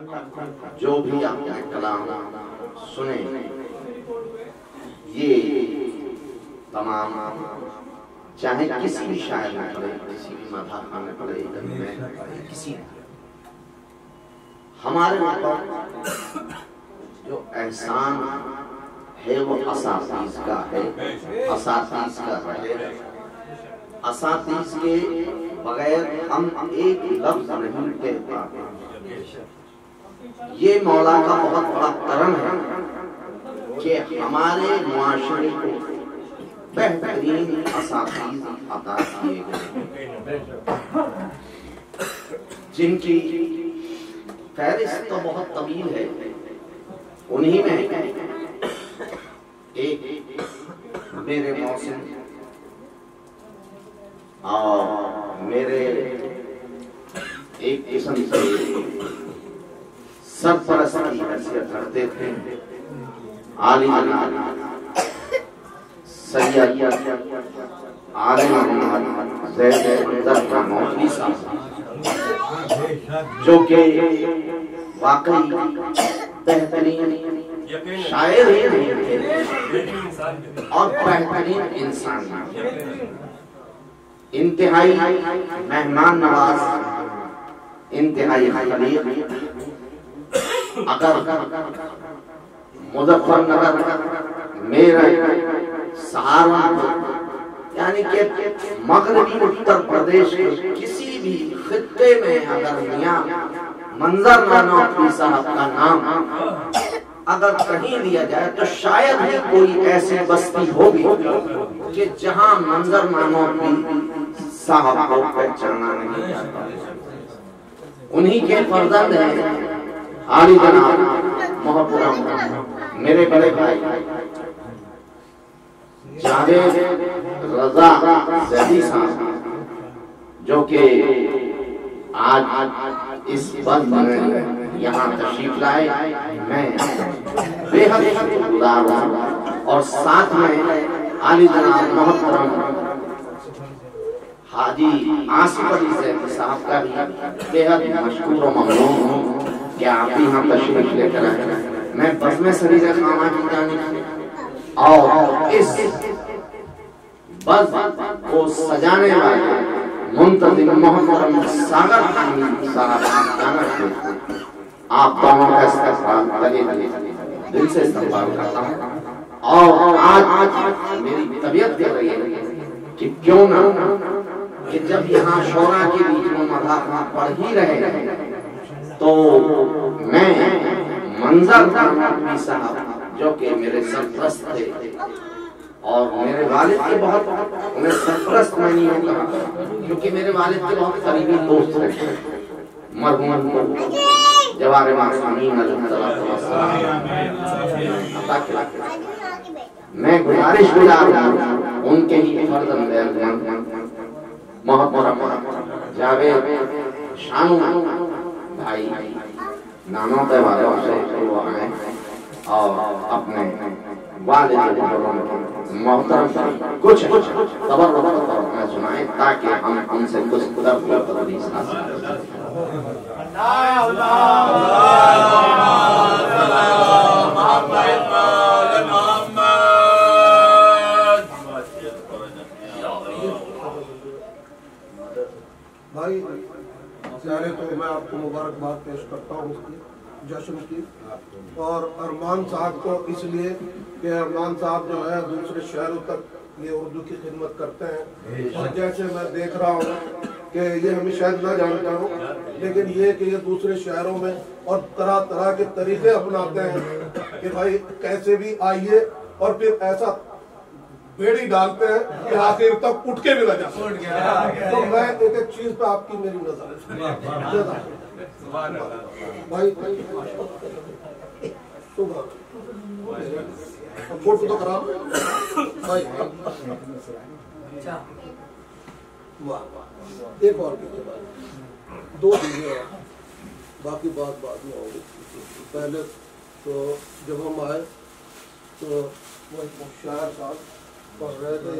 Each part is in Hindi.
जो भी आपने कलाम सुने ये तमाम चाहे किसी भी शायर में पढ़े, किसी भी मज़हब में पढ़े, किसी हमारे ऊपर जो एहसान है वो असातीज़ का है, असातीज़ का है। असातीज़ के बगैर हम एक लफ्ज नहीं कह पाते। ये मौला का बहुत बड़ा करम है कि हमारे मुआशरे को बेहतरीन असातीज़ अता किए गए, जिनकी फहरिस्त तो बहुत तवील है। उन्हीं में एक मेरे मौसिम और मेरे एक किस्म से सरपरस्त की हैसियत रखते थे आली सैयद आलिम मोहम्मद ज़ैद मौलवी साहब, जो कि वाकई बेहतरीन शायर और बेहतरीन इंसान, इंतहाई मेहमान नवाज, इंतहाई खलील। अगर मुजफ्फरनगर, मेरठ, सहारनपुर यानी कि मगरबी उत्तर प्रदेश के किसी भी खित्ते में अगर मियां मंजर नानोतवी साहब का नाम अगर कहीं लिया जाए तो शायद ही कोई ऐसी बस्ती होगी कि जहां मंजर नानोतवी साहब को पहचाना नहीं जाता। उन्हीं के फर्जंद हैं आली जनाब मोहतरम मेरे बड़े भाई जावेद रजा ज़ैदी साहब, जो कि आज इस बंद में यहाँ तशरीफ लाए। मैं बेहद शुक्रगुजार हूँ और साथ में आली जनाब मोहतरम हाजी आसिफ अली ज़ैदी साहब का भी बेहद मशकूर और ममनून हूँ कि आप भी यहाँ तशरीफ लेकर आए। मैं बज़्म सरीर खामा की जानिब और इस बज़्म को सजाने वाले मुंतज़िम मोहतरम सागर खानी साहब आप दोनों का इस्तक़बाल दिल से इस्तक़बाल करता हूँ। और आज मेरी तबीयत कह रही है कि क्यों ना कि जब यहाँ शोरा के बीच में मज़ाक़ पढ़ ही रहे तो मैं मंजर नानोतवी साहब, जो कि मेरे सरपरस्त थे और मेरे वालिद के बहुत, उन्हें सरपरस्त मैं नहीं कहा क्योंकि मेरे वालिद के बहुत करीबी दोस्त थे, मरहूम जवारे मासूमीन मैं गुजारिश हूँ उनके ही फर्जंद मोहतरम जावेद शानू भाई नानों के वालों से वो आए और अपने वालिद मोहतरम कुछ तबर्रुक में सुनाए ताकि हम उनसे कुछ तदरीस हासिल भाई। पहले तो मैं आपको मुबारकबाद पेश करता हूँ उसकी जश्न की, और अरमान साहब को इसलिए कि अरमान साहब जो है दूसरे शहरों तक ये उर्दू की खिदमत करते हैं, और जैसे मैं देख रहा हूँ कि ये हमें शायद ना जानता हूँ, लेकिन ये कि ये दूसरे शहरों में और तरह तरह के तरीके अपनाते हैं कि भाई कैसे भी आइए, और फिर ऐसा बेड़ी डालते हैं कि आखिर तक उठ के भी ना जाए। तो मैं एक एक चीज पे आपकी मेरी नजर भाई फोटो तो खराब भाई। एक और दो चीजें बाकी बात बाद में होगी। पहले तो जब हम आए तो वो शायर साहब पढ़ रहे थे,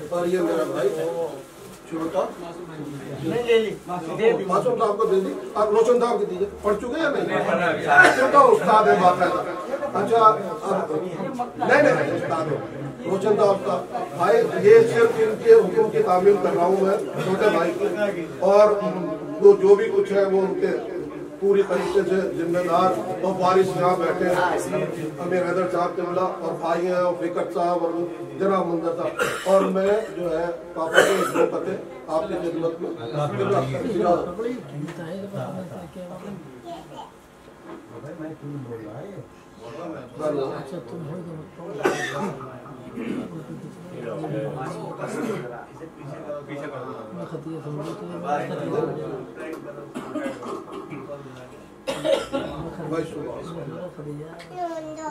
और ये मेरा भाई श्रोता मासूम साहब को दे दी, आप रोशन साहब को दीजिए। पढ़ चुके हैं या नहीं? श्रोता उस्ताद है बाकायदा। अच्छा अब नहीं उस्ताद हो रोशन साहब का भाई, ये सिर्फ इनके हुक्म की तामील कर रहा हूँ मैं, छोटे भाई की, और वो जो भी कुछ है वो उनके पूरी तरीके से जिम्मेदार और वारिस यहाँ बैठे हैं, अमीर हैदर साहब तिमला और भाई हैं और फिकत साहब और जनाब मंजर साहब, और मैं जो है पापा के पते आपकी खिदमत में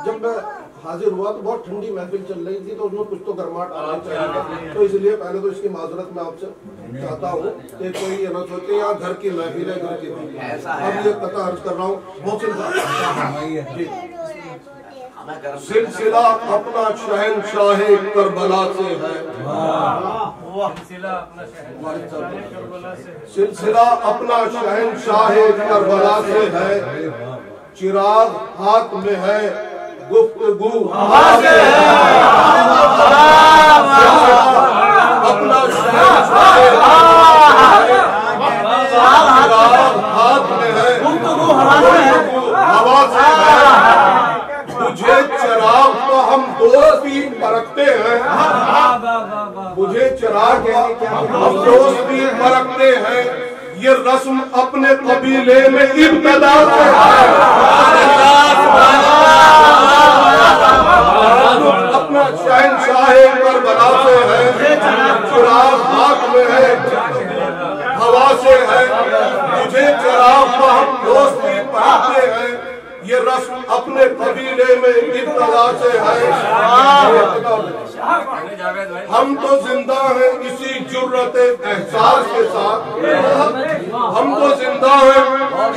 जब मैं हाजिर हुआ तो बहुत ठंडी महफिल चल रही थी, तो उसमें कुछ तो गर्माहट आना चाहिए, तो इसलिए पहले तो इसकी माजरत मैं आपसे चाहता हूँ कि कोई ये न सोचे यहाँ घर की महफिल है, घर की अब ये कथा अर्ज कर रहा हूँ। सिलसिला अपना शहनशाह करबला से है, सिलसिला अपना शहनशाह करबला से है, चिराग हाथ में है, गुफ्तगू हवा से है, अपना शहनशाह चिराग हाथ में है, गुफ्तगू हवा से है, मुझे चिराग को हम दोस्ती परखते हैं, मुझे चिराग को हम दोस्ती परखते हैं, ये रस्म अपने कबीले में इब्तदा से है, अपना शहनशाह करबला से है, चिराग हाथ में है, हवा से है, मुझे चिराग को हम दोस्ती परखते हैं, ये रस्म अपने कबीले में इब्तदा से है। हम तो जिंदा हैं इसी जुर्रते एहसास के साथ, हम तो जिंदा हैं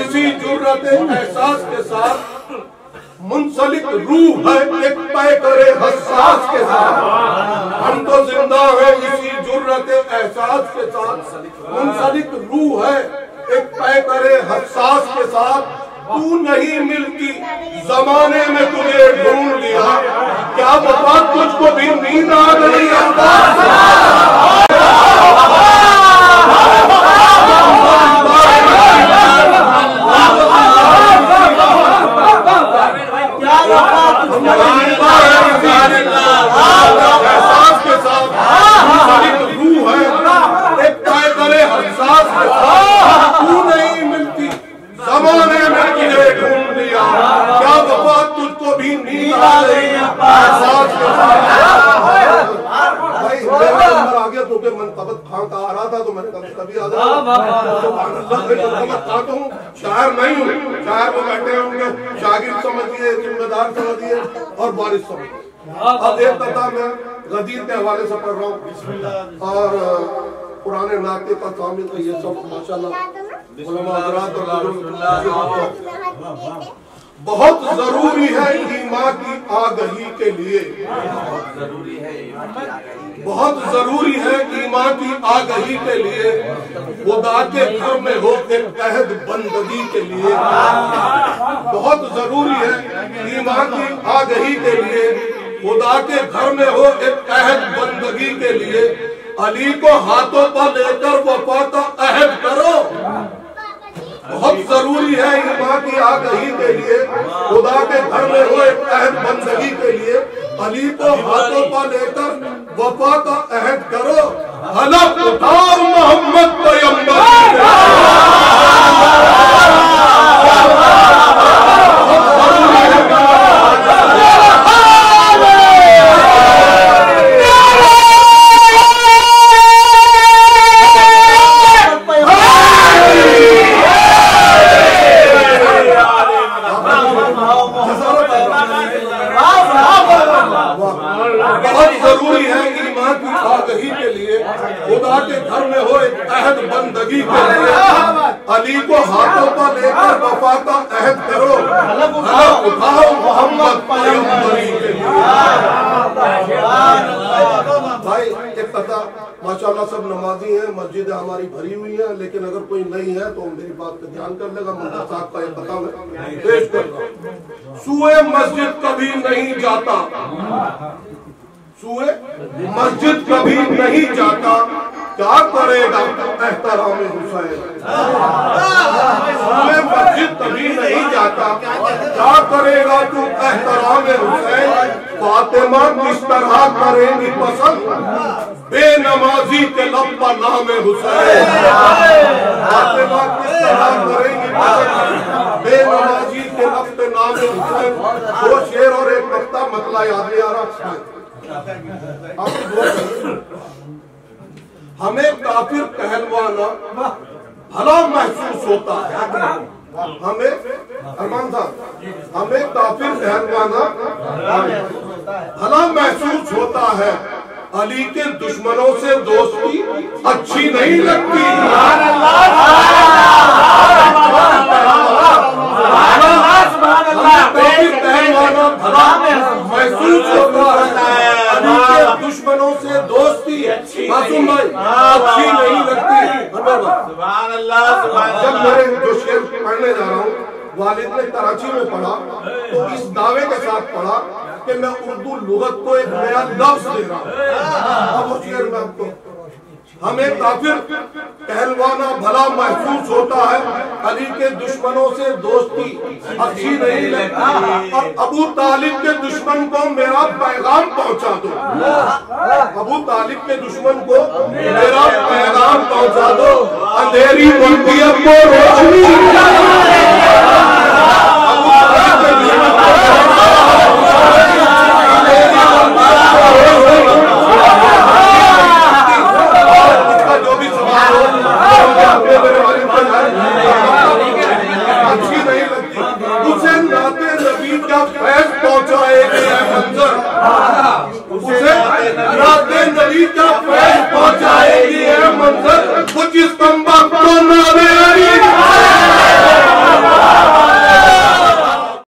इसी जुर्रते एहसास के साथ, मुंसलिक रूह है एक पैकरे हसास के साथ, हम तो जिंदा हैं इसी जुर्रते एहसास के साथ, मुंसलिक रूह है एक पैकरे हसास के साथ, तू नहीं मिलती जमाने में तुझे ढूंढ लिया, क्या बता तुझको भी नींद आ गई? एहसास के साथ रूह है एक तय करे एहसास के साथ, तू नहीं मिलती जमाने में तुझे ढूंढ लिया, क्या वफा तुझको भी नींद आ गई? एहसास के साथ भाई मेरा नंबर आ गया, क्योंकि मनकबत खां का आ रहा था, तो मैंने कहा कभी आ जाता हूँ, शायर नहीं हूँ, शायर को बैठे होंगे, शागिर्द समझिए, जिम्मेदार समझिए और बारिश समझिए। अब एक कथा मैं गदीर के हवाले से पढ़ रहा हूँ, और पुराने नाते का शामिल है, ये सब माशाल्लाह बहुत जरूरी है ईमान की आगही के लिए, बहुत जरूरी है ईमान की आगही के लिए, खुदा के घर में हो एक अहद बंदगी के लिए, बहुत जरूरी है ईमान की आगही के लिए, खुदा के घर में हो एक अहद बंदगी के लिए, अली को हाथों पर लेकर वफा का अहद करो, बहुत जरूरी है ईमान की आगही के लिए, खुदा के घर में हो एक अहद बंदगी के लिए, अली को हाथों पर लेकर वफा का अहद करो, हलफ उठाओ मोहम्मद खुदा के घर में हो एक अहद बंदगी के लिए, अली को हाथों पर लेकर वफा का अहद करो, हलफ उठाओ मोहम्मद पैगंबरी के लिए। भाई एक कथा माशाल्लाह माशाल्लाह सब नमाजी हैं, मस्जिदें हमारी भरी हुई हैं, लेकिन अगर कोई नहीं है तो मेरी बात का ध्यान कर लेगा। मुंतर साहब का एक पता मैं पेश कर रहा हूँ। सूए मस्जिद कभी नहीं जाता, सूए मस्जिद कभी नहीं जाता, क्या करेगा एहतराम हुसैन। सूए मस्जिद कभी नहीं जाता, क्या करेगा तू एहतराम हुसैन। फातिमा किस तरह करेंगी पसंद, बेनमाजी के लब पर नाम हुसैन। फातिमा किस तरह करेंगी पसंद, बेनमाजी के लब पे नाम हुसैन। दो शेर और एक वक्ता मतला याद नहीं आ रहा। हमें काफिर कहलवाना भला महसूस होता है, हमें अरमान साहब, हमें काफिर कहलवाना भला महसूस होता है। अली के दुश्मनों से दोस्ती अच्छी नहीं लगती। कहलवाना भला महसूस होता है, अली के दुश्मनों से दोस्ती मासूम भाई अच्छी नहीं लगती। जब मैं जो शेर पढ़ने जा रहा हूँ, वालिद ने कराची में पढ़ा तो इस दावे के साथ पढ़ा कि मैं उर्दू लुगत को एक नया लफ्ज दे रहा हूँ। अब वो शेर में आपको, हमें काफिर कहलवाना भला महसूस होता है, अली के दुश्मनों से दोस्ती अच्छी नहीं लगती। और अबू तालिब के दुश्मन को मेरा पैगाम पहुंचा दो, अबू तालिब के दुश्मन को मेरा पैगाम पहुंचा दो। अंधेरी मुल्कियत को रोशनी, अच्छी नहीं लगती। उसे नाते नबी का